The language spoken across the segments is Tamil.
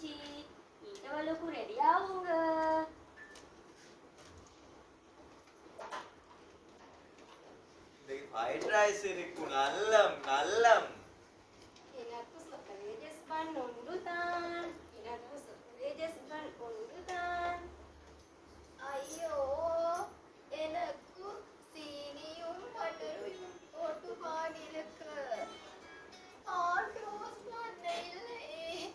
ஆயிடுச்சு. இவளுக்கு ரெடி ஆகுங்க. ஃப்ரைட் ரைஸ் இருக்கு. நல்லம் நல்லம். எனக்கு சொக்கரேஜஸ் பன் ஒன்றுதான். எனக்கு சொக்கரேஜஸ் பன் ஒன்றுதான். ஐயோ, எனக்கு சீனியும் பட்டரும் போட்டு பாடிருக்கு. ஆட்டோஸ் பண்ண இல்லையே.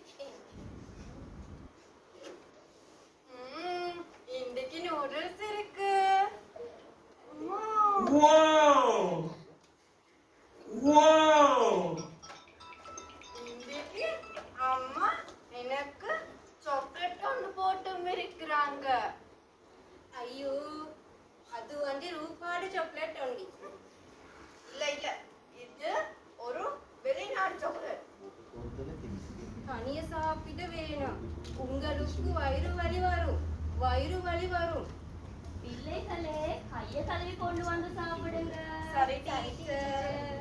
இன்னைக்கு நூடுல்ஸ் இருக்கு. இன்னைக்கு அம்மா எனக்கு சாக்லேட் ஒன்று போட்டும் இருக்கிறாங்க. ஐயோ, அது வந்து ரூபாடு சாக்லேட் ஒண்டி. இல்ல இல்ல, இது ஒரு வெளிநாடு சாக்லேட். தனிய சாப்பிட வேணும். உங்களுக்கு வயிறு வலி வரும். வயிறு வலி வரும். பிள்ளைகளே கையை கழுவி கொண்டு வந்து சாப்பிடுங்க. சரி டீச்சர்.